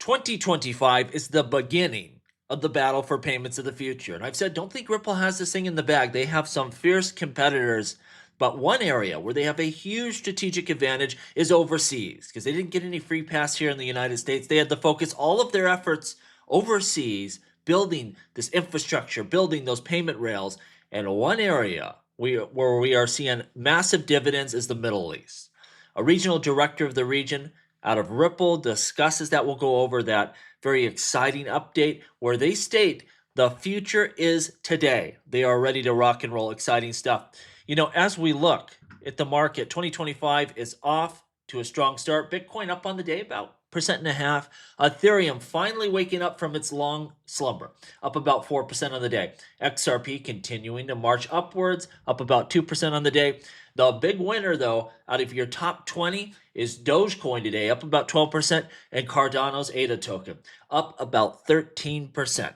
2025 is the beginning of the battle for payments of the future. And I've said, don't think Ripple has this thing in the bag. They have some fierce competitors. But one area where they have a huge strategic advantage is overseas because they didn't get any free pass here in the United States. They had to focus all of their efforts overseas, building this infrastructure, building those payment rails. And one area where we are seeing massive dividends is the Middle East. A regional director of the region out of Ripple discusses that. We'll go over that very exciting update where they state the future is today. They are ready to rock and roll. Exciting stuff. As we look at the market, 2025 is off to a strong start. Bitcoin up on the day about 1.5%. Ethereum finally waking up from its long slumber, up about 4% on the day. XRP continuing to march upwards, up about 2% on the day. The big winner, though, out of your top 20 is Dogecoin today, up about 12%, and Cardano's ADA token, up about 13%.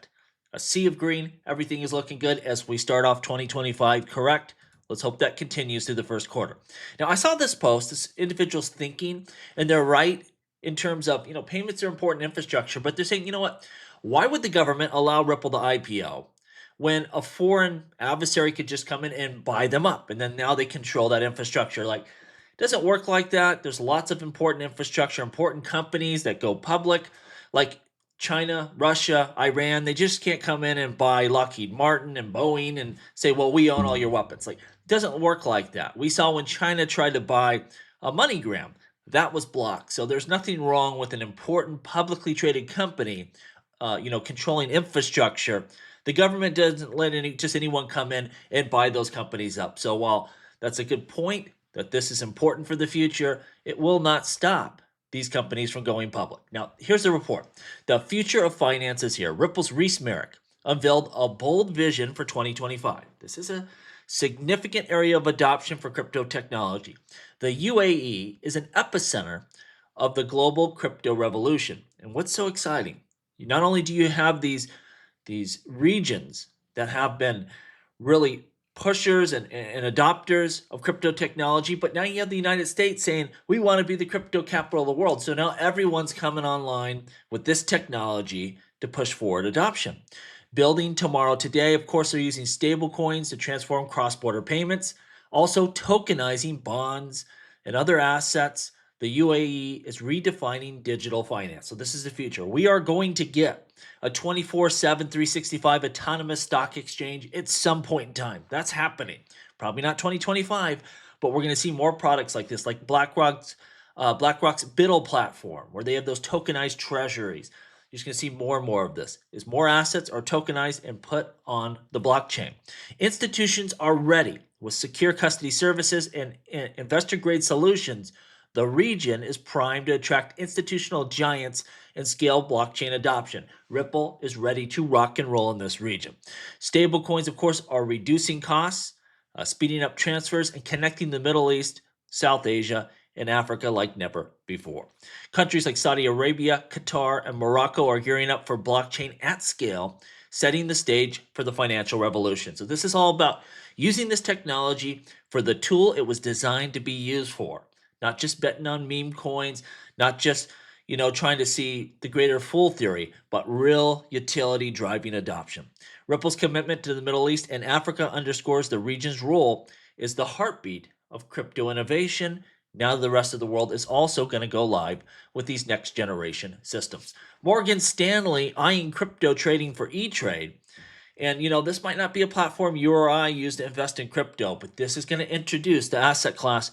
A sea of green. Everything is looking good as we start off 2025, correct? Let's hope that continues through the first quarter. Now, I saw this post, this individual's thinking, and they're right in terms of, payments are important infrastructure, but they're saying, you know what? Why would the government allow Ripple to IPO when a foreign adversary could just come in and buy them up? And then now they control that infrastructure. Like, it doesn't work like that. There's lots of important infrastructure, important companies that go public, like China, Russia, Iran. They just can't come in and buy Lockheed Martin and Boeing and say, well, we own all your weapons. Like, it doesn't work like that. We saw when China tried to buy a MoneyGram, that was blocked. So there's nothing wrong with an important publicly traded company, controlling infrastructure. The government doesn't let anyone come in and buy those companies up. So while that's a good point that this is important for the future, it will not stop these companies from going public. Now, here's the report. The future of finance is here. Ripple's Reese Merrick unveiled a bold vision for 2025. This is a significant area of adoption for crypto technology. The UAE is an epicenter of the global crypto revolution. And what's so exciting? Not only do you have these regions that have been really pushers and adopters of crypto technology, but now you have the United States saying, we want to be the crypto capital of the world. So now everyone's coming online with this technology to push forward adoption. Building tomorrow today, of course, they're using stable coins to transform cross-border payments, also tokenizing bonds and other assets. The UAE is redefining digital finance. So this is the future. We are going to get a 24/7, 365 autonomous stock exchange at some point in time. That's happening. Probably not 2025, but we're going to see more products like this, like BlackRock's BUIDL platform, where they have those tokenized treasuries. You're just going to see more and more of this. As more assets are tokenized and put on the blockchain. Institutions are ready with secure custody services and investor-grade solutions. The region is primed to attract institutional giants and scale blockchain adoption. Ripple is ready to rock and roll in this region. Stablecoins, of course, are reducing costs, speeding up transfers, and connecting the Middle East, South Asia, and Africa like never before. Countries like Saudi Arabia, Qatar, and Morocco are gearing up for blockchain at scale, setting the stage for the financial revolution. So this is all about using this technology for the tool it was designed to be used for. Not just betting on meme coins, not just, trying to see the greater fool theory, but real utility driving adoption. Ripple's commitment to the Middle East and Africa underscores the region's role as the heartbeat of crypto innovation. Now the rest of the world is also going to go live with these next generation systems. Morgan Stanley eyeing crypto trading for E-Trade. And, this might not be a platform you or I use to invest in crypto, but this is going to introduce the asset class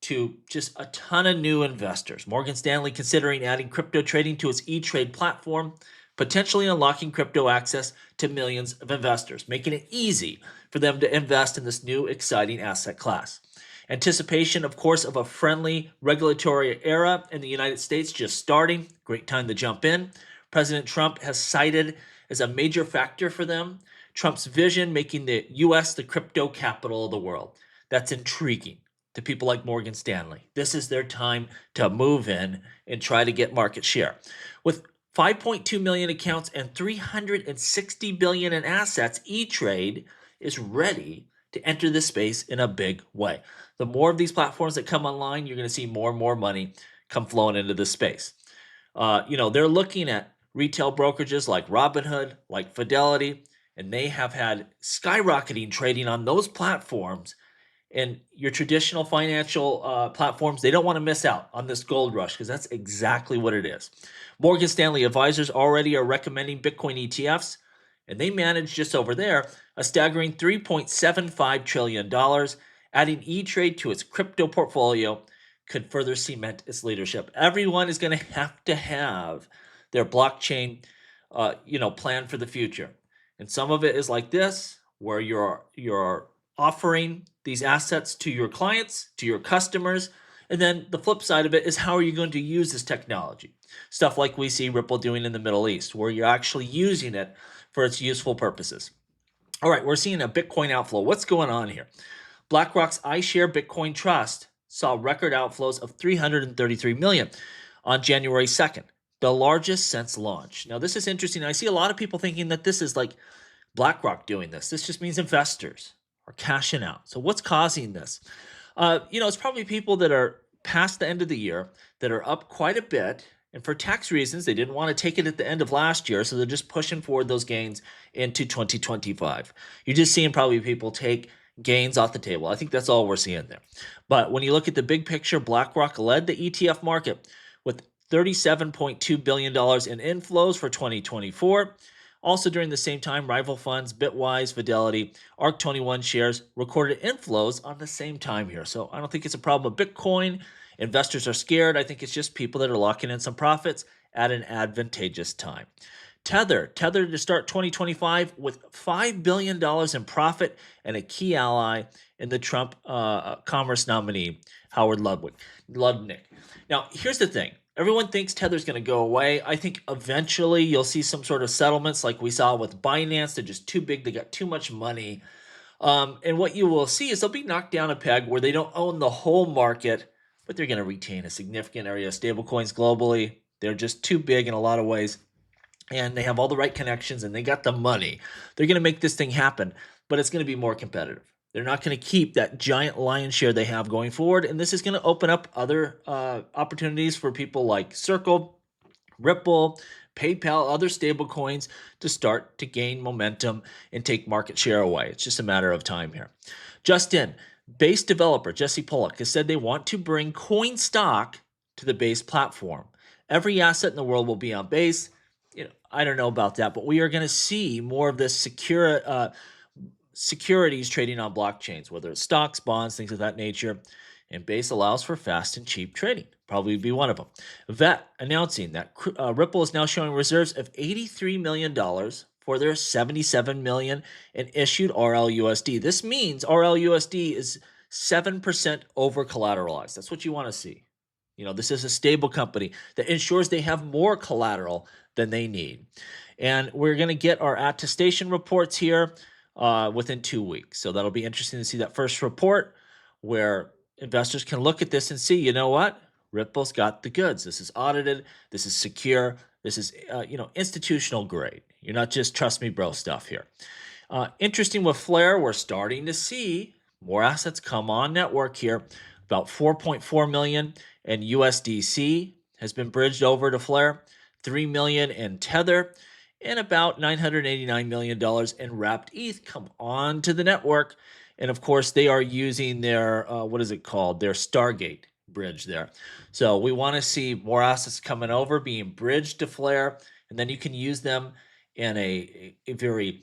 to just a ton of new investors. Morgan Stanley considering adding crypto trading to its E-Trade platform, potentially unlocking crypto access to millions of investors, making it easy for them to invest in this new exciting asset class. Anticipation, of course, of a friendly regulatory era in the United States just starting. Great time to jump in. President Trump has cited as a major factor for them Trump's vision making the U.S. the crypto capital of the world. That's intriguing to people like Morgan Stanley. This is their time to move in and try to get market share. With 5.2 million accounts and 360 billion in assets, E-Trade is ready to enter this space in a big way. The more of these platforms that come online, you're going to see more and more money come flowing into this space. They're looking at retail brokerages like Robinhood, like Fidelity, and they have had skyrocketing trading on those platforms. And your traditional financial platforms, they don't want to miss out on this gold rush because that's exactly what it is. Morgan Stanley advisors already are recommending Bitcoin ETFs, and they manage just over there a staggering $3.75 trillion. Adding E-Trade to its crypto portfolio could further cement its leadership. Everyone is going to have their blockchain, plan for the future. And some of it is like this, where you're offering these assets to your clients, to your customers. And then the flip side of it is, how are you going to use this technology? Stuff like we see Ripple doing in the Middle East, where you're actually using it for its useful purposes. All right, we're seeing a Bitcoin outflow. What's going on here? BlackRock's iShare Bitcoin Trust saw record outflows of $333 million on January 2nd, the largest since launch. Now, this is interesting. I see a lot of people thinking that this is like BlackRock doing this. This just means investors are cashing out. So what's causing this? It's probably people that are past the end of the year that are up quite a bit. And for tax reasons, they didn't want to take it at the end of last year. So they're just pushing forward those gains into 2025. You're just seeing probably people take gains off the table. I think that's all we're seeing there. But when you look at the big picture, BlackRock led the ETF market with $37.2 billion in inflows for 2024. Also, during the same time, rival funds, Bitwise, Fidelity, ARC21 shares recorded inflows on the same time here. So I don't think it's a problem with Bitcoin. Investors are scared. I think it's just people that are locking in some profits at an advantageous time. Tether to start 2025 with $5 billion in profit and a key ally in the Trump commerce nominee, Howard Lutnick. Now, here's the thing. Everyone thinks Tether's going to go away. I think eventually you'll see some sort of settlements like we saw with Binance. They're just too big. They got too much money. And what you will see is they'll be knocked down a peg where they don't own the whole market, but they're going to retain a significant area of stablecoins globally. They're just too big in a lot of ways. And they have all the right connections and they got the money. They're going to make this thing happen, but it's going to be more competitive. They're not going to keep that giant lion's share they have going forward. And this is going to open up other opportunities for people like Circle, Ripple, PayPal, other stable coins to start to gain momentum and take market share away. It's just a matter of time here. Just in, Base developer Jesse Pollock has said they want to bring coin stock to the Base platform. Every asset in the world will be on Base. I don't know about that, but we are going to see more of this securities trading on blockchains, whether it's stocks, bonds, things of that nature. And Base allows for fast and cheap trading. Probably be one of them. VET announcing that Ripple is now showing reserves of $83 million for their $77 million in issued RLUSD. This means RLUSD is 7% over collateralized. That's what you want to see. This is a stable company that ensures they have more collateral than they need. And we're going to get our attestation reports here within 2 weeks. So that'll be interesting to see that first report where investors can look at this and see, you know what? Ripple's got the goods. This is audited. This is secure. This is, institutional grade. You're not just trust me, bro stuff here. Interesting with Flare, we're starting to see more assets come on network here. About 4.4 million in USDC has been bridged over to Flare, 3 million in Tether, and about $989 million in wrapped ETH come on to the network. And of course, they are using their, their Stargate bridge there. So we want to see more assets coming over, being bridged to Flare, and then you can use them in a very,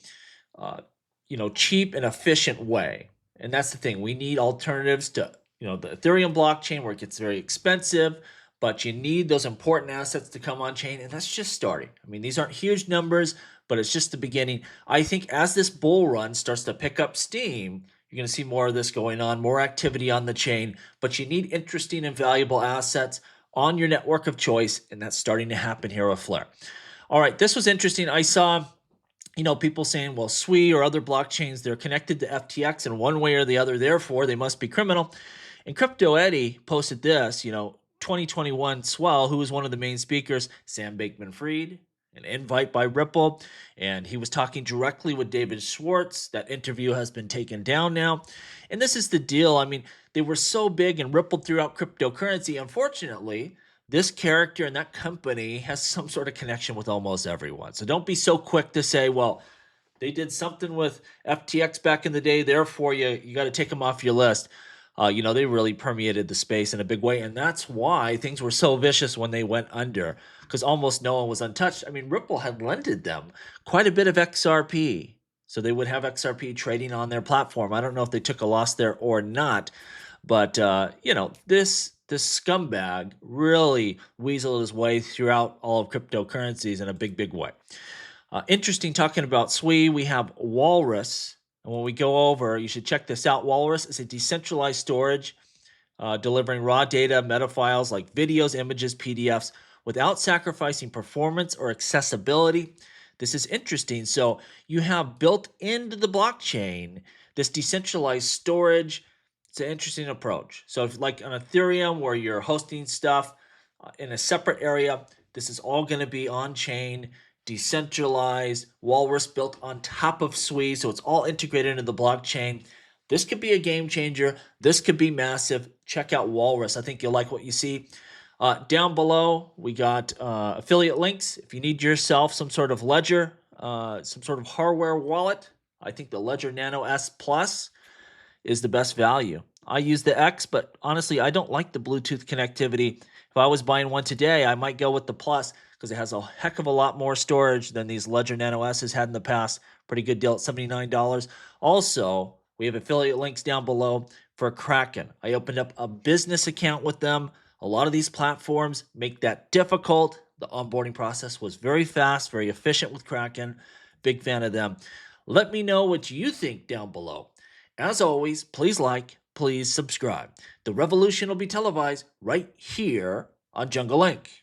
cheap and efficient way. And that's the thing. We need alternatives to, the Ethereum blockchain where it gets very expensive, but you need those important assets to come on chain, and that's just starting. I mean, these aren't huge numbers, but it's just the beginning. I think as this bull run starts to pick up steam, you're going to see more of this going on, more activity on the chain, but you need interesting and valuable assets on your network of choice, and that's starting to happen here with Flare. All right, this was interesting. I saw, people saying, well, SWI or other blockchains, they're connected to FTX in one way or the other, therefore they must be criminal. And Crypto Eddie posted this, 2021 Swell, who was one of the main speakers, Sam Bankman-Fried, an invite by Ripple, and he was talking directly with David Schwartz. That interview has been taken down now. And this is the deal. I mean, they were so big and rippled throughout cryptocurrency. Unfortunately, This character and that company has some sort of connection with almost everyone. So don't be so quick to say, well, they did something with FTX back in the day, therefore you got to take them off your list. They really permeated the space in a big way, and that's why things were so vicious when they went under, because almost no one was untouched. I mean, Ripple had lended them quite a bit of XRP, so they would have XRP trading on their platform. I don't know if they took a loss there or not, but this scumbag really weaseled his way throughout all of cryptocurrencies in a big way. Interesting talking about SWE. We have Walrus. And when we go over, you should check this out. Walrus is a decentralized storage delivering raw data, meta files like videos, images, PDFs without sacrificing performance or accessibility. This is interesting. So you have built into the blockchain this decentralized storage. It's an interesting approach. So if like on Ethereum where you're hosting stuff in a separate area, this is all going to be on chain, decentralized, Walrus built on top of SWE, so it's all integrated into the blockchain. This could be a game changer. This could be massive. Check out Walrus. I think you'll like what you see. Down below, we got affiliate links. If you need yourself some sort of ledger, some sort of hardware wallet, I think the Ledger Nano S Plus is the best value. I use the X, but honestly, I don't like the Bluetooth connectivity. If I was buying one today, I might go with the Plus because it has a heck of a lot more storage than these Ledger Nano S's had in the past. Pretty good deal at $79. Also, we have affiliate links down below for Kraken. I opened up a business account with them. A lot of these platforms make that difficult. The onboarding process was very fast, very efficient with Kraken. Big fan of them. Let me know what you think down below. As always, please like, please subscribe. The revolution will be televised right here on Jungle Link.